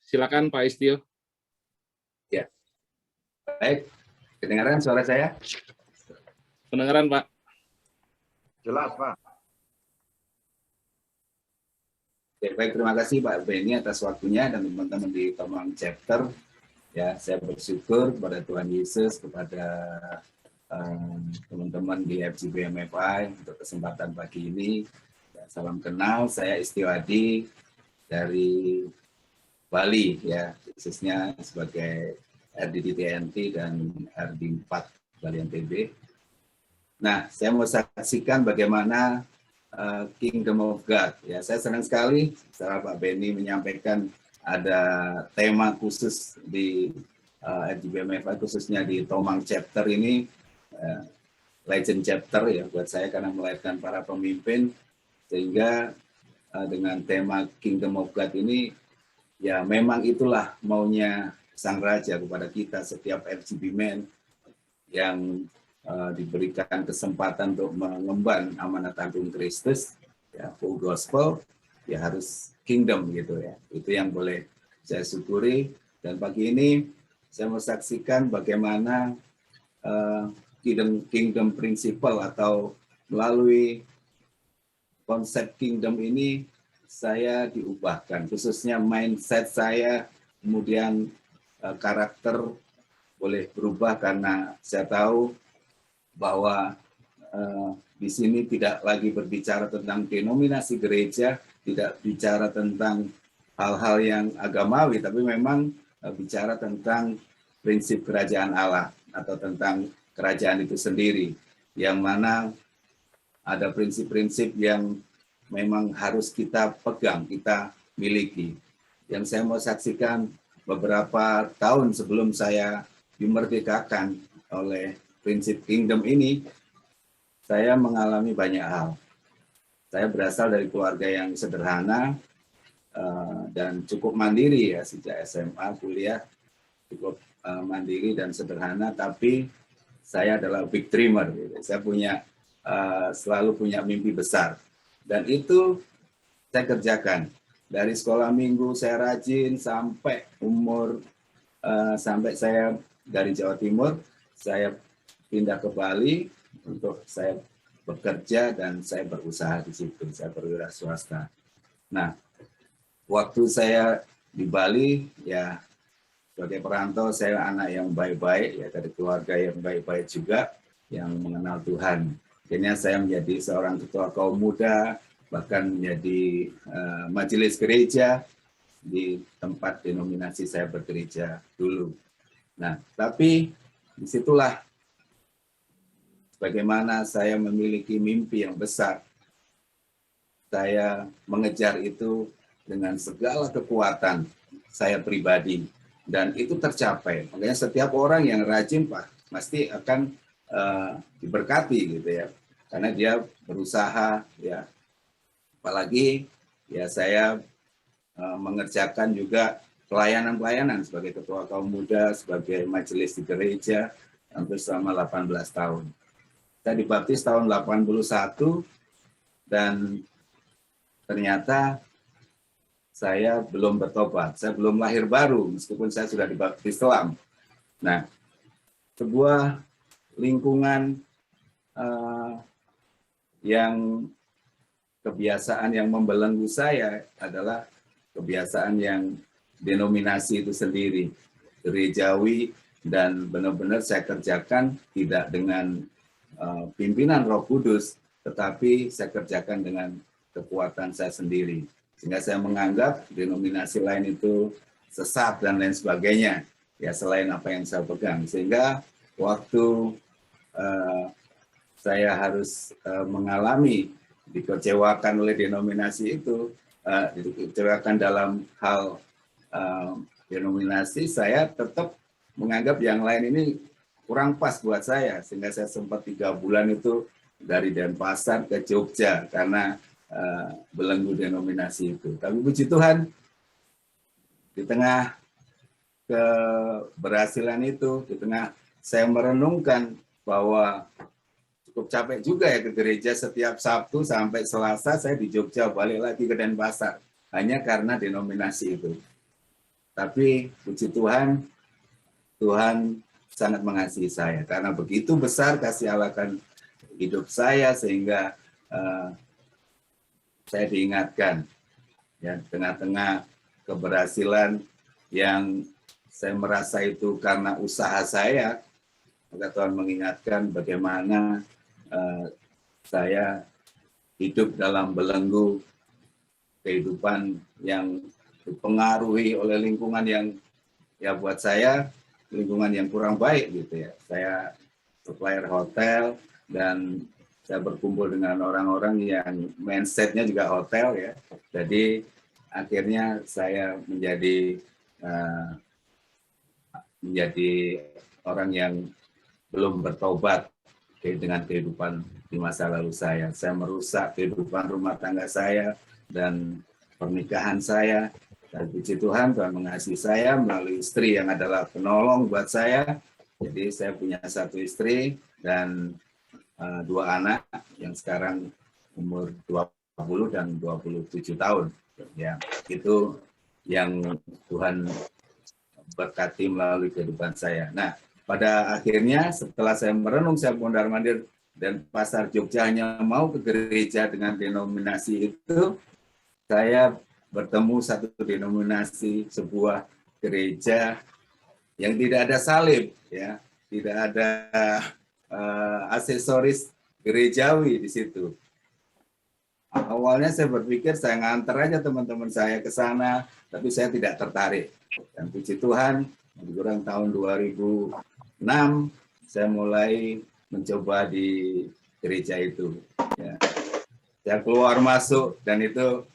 Silakan Pak Istio. Ya, baik. Kedengaran suara saya? Pendengaran Pak. Jelas Pak. Oke, baik, terima kasih Pak Benny atas waktunya dan teman-teman di Tomang Chapter. Ya, saya bersyukur kepada Tuhan Yesus, kepada teman-teman di FGBMFI untuk kesempatan pagi ini. Ya, salam kenal, saya Istio Adi dari Bali, ya, khususnya sebagai RD TNT dan RD 4 Bali NTB. Nah, saya mau saksikan bagaimana Kingdom of God. Ya, saya senang sekali setelah Pak Benny menyampaikan ada tema khusus di FGBMFI, khususnya di Tomang Chapter ini, Legend Chapter ya buat saya, karena melahirkan para pemimpin, sehingga dengan tema Kingdom of God ini, ya memang itulah maunya Sang Raja kepada kita, setiap FGB Men yang diberikan kesempatan untuk mengemban amanat agung Kristus, ya full gospel, ya harus kingdom gitu ya. Itu yang boleh saya syukuri. Dan pagi ini saya mau saksikan bagaimana kingdom principle atau melalui konsep kingdom ini saya diubahkan, khususnya mindset saya, kemudian karakter boleh berubah, karena saya tahu bahwa di sini tidak lagi berbicara tentang denominasi gereja, tidak bicara tentang hal-hal yang agamawi, tapi memang bicara tentang prinsip kerajaan Allah atau tentang kerajaan itu sendiri, yang mana ada prinsip-prinsip yang memang harus kita pegang, kita miliki. Yang saya mau saksikan beberapa tahun sebelum saya dimerdekakan oleh prinsip kingdom ini, saya mengalami banyak hal. Saya berasal dari keluarga yang sederhana dan cukup mandiri ya, sejak SMA, kuliah, cukup mandiri dan sederhana, tapi saya adalah big dreamer. Gitu. Saya selalu punya mimpi besar. Dan itu saya kerjakan. Dari sekolah minggu saya rajin sampai sampai saya dari Jawa Timur, saya pindah ke Bali untuk saya bekerja dan saya berusaha di situ. Saya berwira swasta. Nah, waktu saya di Bali, ya sebagai perantau, saya anak yang baik-baik, ya dari keluarga yang baik-baik juga, yang mengenal Tuhan. Akhirnya saya menjadi seorang ketua kaum muda, bahkan menjadi majelis gereja di tempat denominasi saya bergereja dulu. Nah, tapi disitulah bagaimana saya memiliki mimpi yang besar. Saya mengejar itu dengan segala kekuatan saya pribadi, dan itu tercapai. Makanya setiap orang yang rajin pasti akan diberkati gitu ya, karena dia berusaha ya. Apalagi ya saya mengerjakan juga pelayanan sebagai ketua kaum muda, sebagai majelis di gereja hampir selama 18 tahun. Saya dibaptis tahun 81 dan ternyata saya belum bertobat, saya belum lahir baru meskipun saya sudah dibaptis Islam. Nah, sebuah lingkungan yang kebiasaan yang membelenggu saya adalah kebiasaan yang denominasi itu sendiri, gerejawi, dan benar-benar saya kerjakan tidak dengan pimpinan Roh Kudus, tetapi saya kerjakan dengan kekuatan saya sendiri. Sehingga saya menganggap denominasi lain itu sesat dan lain sebagainya, ya selain apa yang saya pegang. Sehingga waktu saya harus mengalami dikecewakan oleh denominasi itu, dikecewakan dalam hal denominasi, saya tetap menganggap yang lain ini kurang pas buat saya, sehingga saya sempat 3 bulan itu dari Denpasar ke Jogja karena belenggu denominasi itu. Tapi puji Tuhan, di tengah keberhasilan itu, di tengah saya merenungkan bahwa cukup capek juga ya ke gereja setiap Sabtu sampai Selasa, saya di Jogja balik lagi ke Denpasar hanya karena denominasi itu. Tapi puji Tuhan, Tuhan sangat mengasihi saya karena begitu besar kasih Allah akan hidup saya sehingga saya diingatkan ya tengah-tengah keberhasilan yang saya merasa itu karena usaha saya, maka Tuhan mengingatkan bagaimana saya hidup dalam belenggu kehidupan yang dipengaruhi oleh lingkungan yang ya buat saya lingkungan yang kurang baik gitu ya. Saya supplier hotel dan saya berkumpul dengan orang-orang yang mindset-nya juga hotel ya. Jadi akhirnya saya menjadi orang yang belum bertobat dengan kehidupan di masa lalu saya. Saya merusak kehidupan rumah tangga saya dan pernikahan saya. Dan puji Tuhan, Tuhan mengasihi saya melalui istri yang adalah penolong buat saya. Jadi saya punya satu istri dan 2 anak yang sekarang umur 20 dan 27 tahun. Ya, itu yang Tuhan berkati melalui kehidupan saya. Nah, pada akhirnya setelah saya merenung, saya mondar-mandir dan pasar Jogja hanya mau ke gereja dengan denominasi itu, saya bertemu satu denominasi sebuah gereja yang tidak ada salib, ya, tidak ada aksesoris gerejawi di situ. Awalnya saya berpikir saya nganter aja teman-teman saya ke sana, tapi saya tidak tertarik. Dan puji Tuhan, lebih kurang tahun 2006 saya mulai mencoba di gereja itu. Ya. Saya keluar masuk dan itu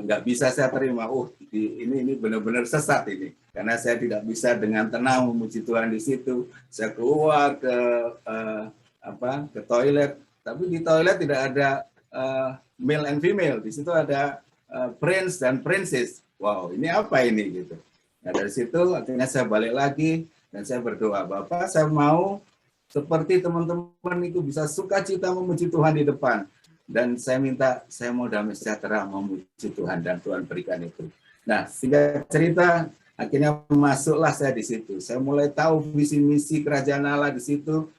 nggak bisa saya terima. Ini benar-benar sesat ini, karena saya tidak bisa dengan tenang memuji Tuhan di situ. Saya keluar ke toilet, tapi di toilet tidak ada male and female. Di situ ada prince dan princess. Wow, ini apa ini gitu. Nah dari situ akhirnya saya balik lagi dan saya berdoa, Bapak, saya mau seperti teman-teman itu bisa sukacita memuji Tuhan di depan. Dan saya minta, saya mau damai sejahtera memuji Tuhan, dan Tuhan berikan itu. Nah, singkat cerita, akhirnya masuklah saya di situ. Saya mulai tahu visi misi kerajaan Allah di situ,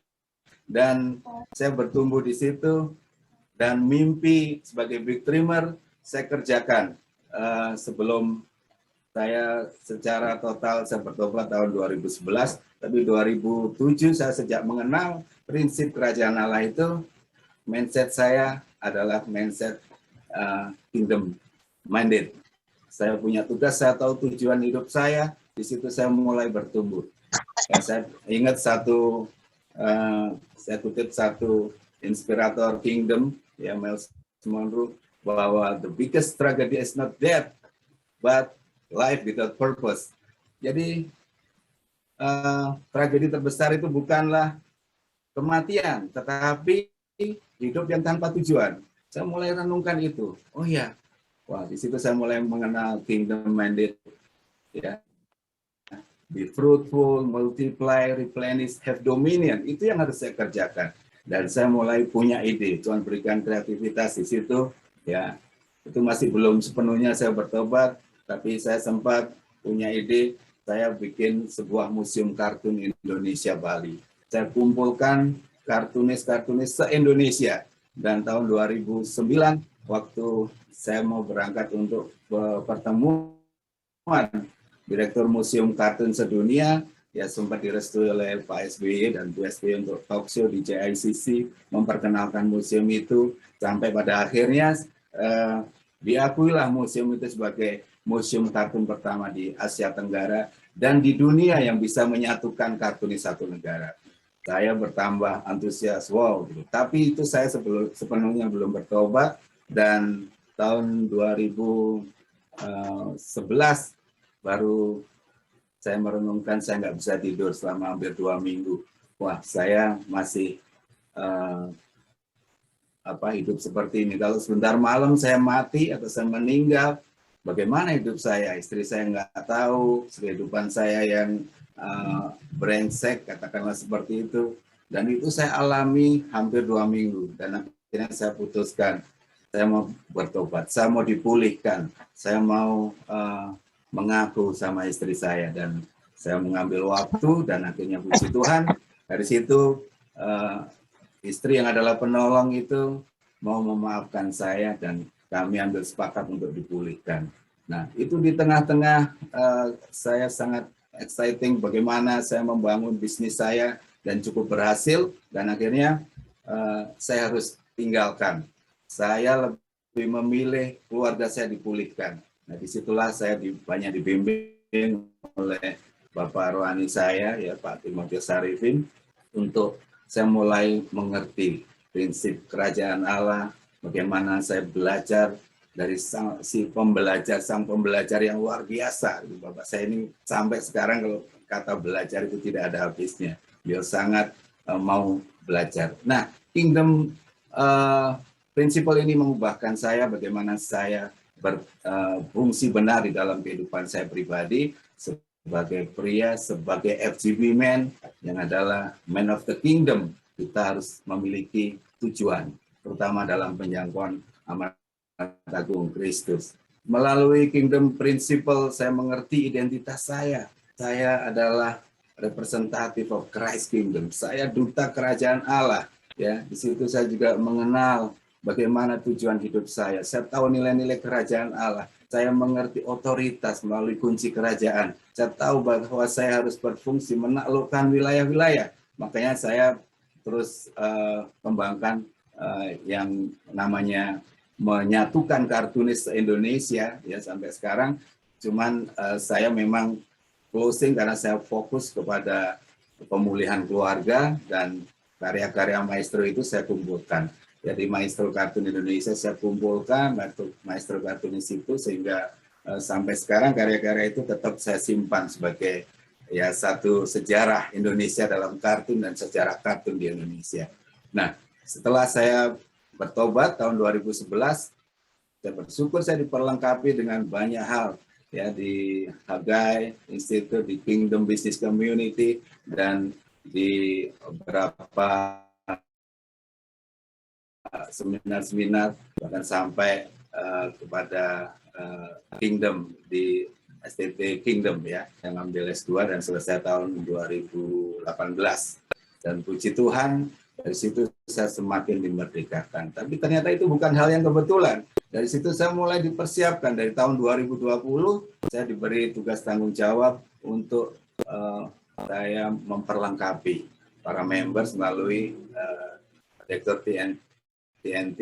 dan saya bertumbuh di situ, dan mimpi sebagai big dreamer saya kerjakan sebelum saya secara total saya bertobat tahun 2011, tapi 2007 saya sejak mengenal prinsip kerajaan Allah itu, mindset saya adalah mindset kingdom minded. Saya punya tugas, saya tahu tujuan hidup saya, di situ saya mulai bertumbuh. Dan saya ingat saya kutip satu inspirator kingdom, ya Miles Monroe, bahwa the biggest tragedy is not death, but life without purpose. Jadi tragedi terbesar itu bukanlah kematian, tetapi hidup yang tanpa tujuan. Saya mulai renungkan itu. Oh ya, wah di situ saya mulai mengenal kingdom minded. Ya, be fruitful, multiply, replenish, have dominion. Itu yang harus saya kerjakan. Dan saya mulai punya ide. Tuhan berikan kreativitas di situ. Ya, itu masih belum sepenuhnya saya bertobat, tapi saya sempat punya ide. Saya bikin sebuah museum kartun Indonesia Bali. Saya kumpulkan kartunis-kartunis se-Indonesia. Dan tahun 2009, waktu saya mau berangkat untuk pertemuan Direktur Museum Kartun Sedunia, ya sempat direstui oleh Pak SBY dan Bu SBY untuk talk show di JICC, memperkenalkan museum itu, sampai pada akhirnya diakuilah museum itu sebagai museum kartun pertama di Asia Tenggara dan di dunia yang bisa menyatukan kartunis satu negara. Saya bertambah antusias, wow, gitu. Tapi itu saya sepenuhnya belum bertobat, dan tahun 2011 baru saya merenungkan, saya nggak bisa tidur selama hampir 2 minggu. Wah, saya masih hidup seperti ini. Kalau sebentar malam saya mati atau saya meninggal, bagaimana hidup saya? Istri saya nggak tahu, kehidupan saya yang brengsek, katakanlah seperti itu. Dan itu saya alami hampir 2 minggu. Dan akhirnya saya putuskan, saya mau bertobat, saya mau dipulihkan, saya mau mengaku sama istri saya, dan saya mengambil waktu, dan akhirnya puji Tuhan dari situ istri yang adalah penolong itu mau memaafkan saya, dan kami ambil sepakat untuk dipulihkan. Nah, itu di tengah-tengah saya sangat exciting bagaimana saya membangun bisnis saya dan cukup berhasil, dan akhirnya saya harus tinggalkan. Saya lebih memilih keluarga saya dipulihkan. Nah, disitulah saya banyak dibimbing oleh Bapak rohani saya, ya Pak Timotius Arifin, untuk saya mulai mengerti prinsip kerajaan Allah, bagaimana saya belajar dari sang pembelajar yang luar biasa. Bapak saya ini sampai sekarang kalau kata belajar itu tidak ada habisnya. Beliau sangat mau belajar. Nah, Kingdom prinsipal ini mengubahkan saya, bagaimana saya berfungsi benar di dalam kehidupan saya pribadi sebagai pria, sebagai FGB man yang adalah man of the kingdom. Kita harus memiliki tujuan, terutama dalam penjangkauan amanat agung Kristus. Melalui Kingdom Principle saya mengerti identitas saya. Saya adalah representative of Christ Kingdom. Saya duta kerajaan Allah. Ya, di situ saya juga mengenal bagaimana tujuan hidup saya. Saya tahu nilai-nilai kerajaan Allah. Saya mengerti otoritas melalui kunci kerajaan. Saya tahu bahwa saya harus berfungsi menaklukkan wilayah-wilayah. Makanya saya terus kembangkan yang namanya menyatukan kartunis Indonesia, ya sampai sekarang. Cuman saya memang closing karena saya fokus kepada pemulihan keluarga, dan karya-karya maestro itu saya kumpulkan. Jadi maestro kartun Indonesia saya kumpulkan, maestro kartunis itu, sehingga sampai sekarang karya-karya itu tetap saya simpan sebagai ya satu sejarah Indonesia dalam kartun dan sejarah kartun di Indonesia. Nah, setelah saya bertobat tahun 2011, saya bersyukur saya diperlengkapi dengan banyak hal, ya, di Hagai Institute, di Kingdom Business Community, dan di beberapa seminar-seminar, bahkan sampai kepada Kingdom di STT Kingdom, ya, yang ambil S2 dan selesai tahun 2018. Dan puji Tuhan, dari situ saya semakin dimerdekakan. Tapi ternyata itu bukan hal yang kebetulan. Dari situ saya mulai dipersiapkan. Dari tahun 2020, saya diberi tugas tanggung jawab untuk saya memperlengkapi para members melalui Direktur TNT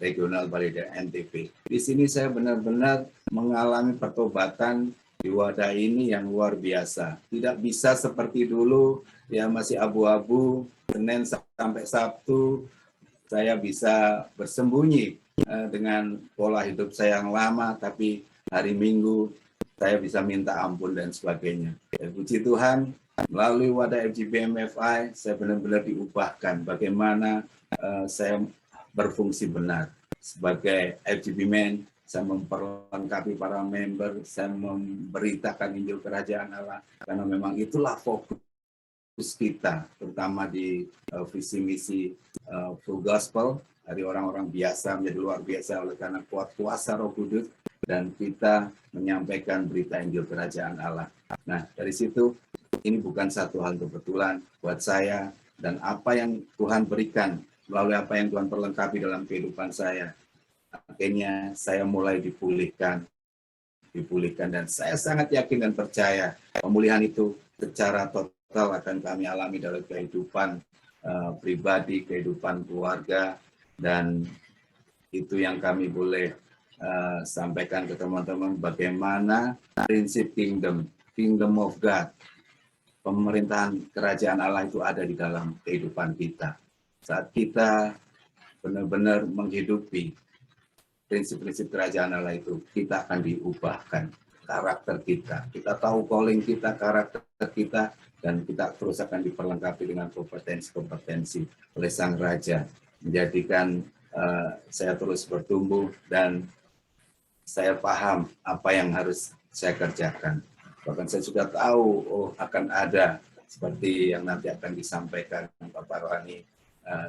Regional Balida NTP. Di sini saya benar-benar mengalami pertobatan di wadah ini yang luar biasa. Tidak bisa seperti dulu, ya masih abu-abu, Senin sampai Sabtu, saya bisa bersembunyi dengan pola hidup saya yang lama, tapi hari Minggu saya bisa minta ampun dan sebagainya. Ya, puji Tuhan, melalui wadah FGBMFI, saya benar-benar diubahkan bagaimana saya berfungsi benar. Sebagai FGB Man, saya memperlengkapi para member, saya memberitakan Injil Kerajaan Allah, karena memang itulah fokus kita, terutama di visi misi Full Gospel, dari orang-orang biasa menjadi luar biasa oleh karena kuat kuasa Roh Kudus, dan kita menyampaikan berita Injil Kerajaan Allah. Nah, dari situ ini bukan satu hal kebetulan buat saya, dan apa yang Tuhan berikan melalui apa yang Tuhan perlengkapi dalam kehidupan saya, akhirnya saya mulai dipulihkan, dan saya sangat yakin dan percaya pemulihan itu secara total akan kami alami dalam kehidupan pribadi, kehidupan keluarga, dan itu yang kami boleh sampaikan ke teman-teman bagaimana prinsip kingdom of God, pemerintahan kerajaan Allah itu ada di dalam kehidupan kita. Saat kita benar-benar menghidupi prinsip-prinsip kerajaan Allah itu, kita akan diubahkan karakter kita. Kita tahu calling kita, karakter kita, dan kita terus akan diperlengkapi dengan kompetensi-kompetensi oleh Sang Raja, menjadikan saya terus bertumbuh, dan saya paham apa yang harus saya kerjakan. Bahkan saya sudah tahu, akan ada seperti yang nanti akan disampaikan Bapak Rohani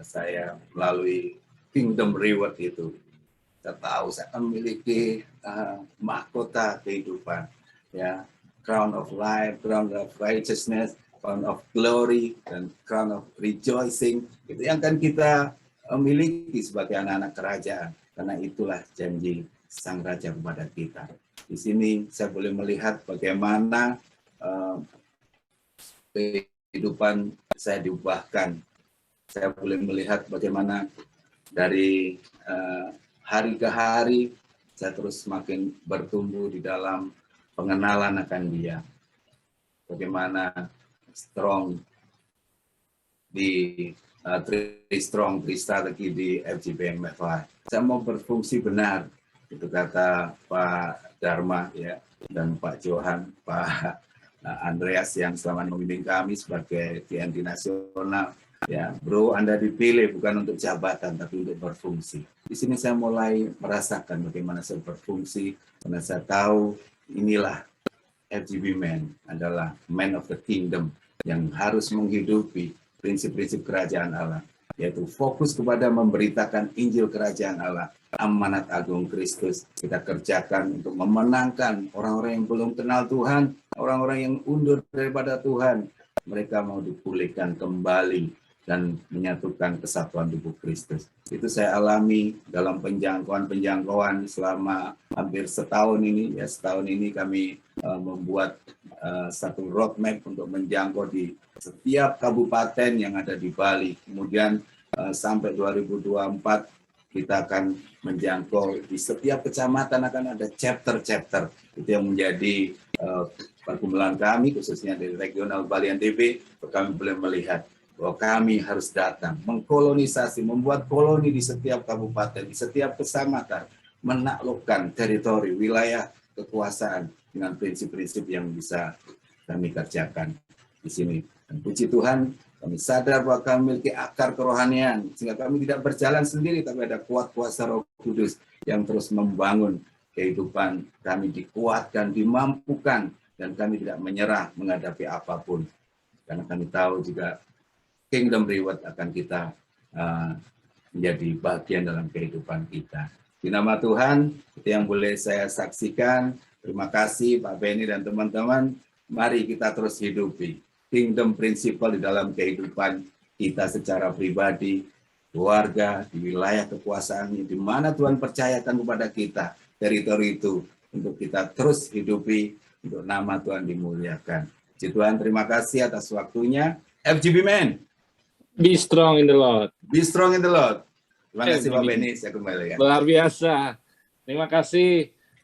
saya melalui Kingdom Reward itu. Saya tahu saya akan memiliki mahkota kehidupan. ya, crown of life, crown of righteousness, crown of glory, dan crown of rejoicing. Itu yang akan kita miliki sebagai anak-anak kerajaan. Karena itulah janji Sang Raja kepada kita. Di sini saya boleh melihat bagaimana kehidupan saya diubahkan. Saya boleh melihat bagaimana dari hari ke hari saya terus semakin bertumbuh di dalam pengenalan akan Dia. Bagaimana strong di three strategi di FGBM FI. Saya mau berfungsi benar, itu kata Pak Dharma ya, dan Pak Johan, Pak Andreas yang selama membimbing kami sebagai TNT nasional. Ya, bro, Anda dipilih bukan untuk jabatan, tapi untuk berfungsi. Di sini saya mulai merasakan bagaimana saya berfungsi, karena saya tahu inilah FGB Man adalah man of the kingdom yang harus menghidupi prinsip-prinsip kerajaan Allah, yaitu fokus kepada memberitakan Injil kerajaan Allah, amanat agung Kristus. Kita kerjakan untuk memenangkan orang-orang yang belum kenal Tuhan, orang-orang yang undur daripada Tuhan. Mereka mau dipulihkan kembali dan menyatukan kesatuan tubuh Kristus. Itu saya alami dalam penjangkauan selama hampir setahun ini. Ya, setahun ini kami membuat satu roadmap untuk menjangkau di setiap kabupaten yang ada di Bali. Kemudian sampai 2024 kita akan menjangkau di setiap kecamatan, akan ada chapter-chapter. Itu yang menjadi pergumulan kami, khususnya dari regional Bali NTB. Kami boleh melihat bahwa kami harus datang, mengkolonisasi, membuat koloni di setiap kabupaten, di setiap kecamatan, menaklukkan teritori, wilayah, kekuasaan dengan prinsip-prinsip yang bisa kami kerjakan di sini. Dan puji Tuhan, kami sadar bahwa kami memiliki akar kerohanian, sehingga kami tidak berjalan sendiri, tapi ada kuat kuasa Roh Kudus yang terus membangun kehidupan kami, dikuatkan, dimampukan, dan kami tidak menyerah menghadapi apapun. Karena kami tahu juga Kingdom Reward akan kita menjadi bagian dalam kehidupan kita. Di nama Tuhan, itu yang boleh saya saksikan. Terima kasih Pak Benny dan teman-teman. Mari kita terus hidupi Kingdom Principle di dalam kehidupan kita secara pribadi, keluarga, di wilayah kekuasaannya, di mana Tuhan percayakan kepada kita teritori itu untuk kita terus hidupi, untuk nama Tuhan dimuliakan. Puji Tuhan, terima kasih atas waktunya. FGB Man. Be strong in the Lord. Be strong in the Lord. Terima kasih Pak Benny, saya kembali ya. Luar biasa. Terima kasih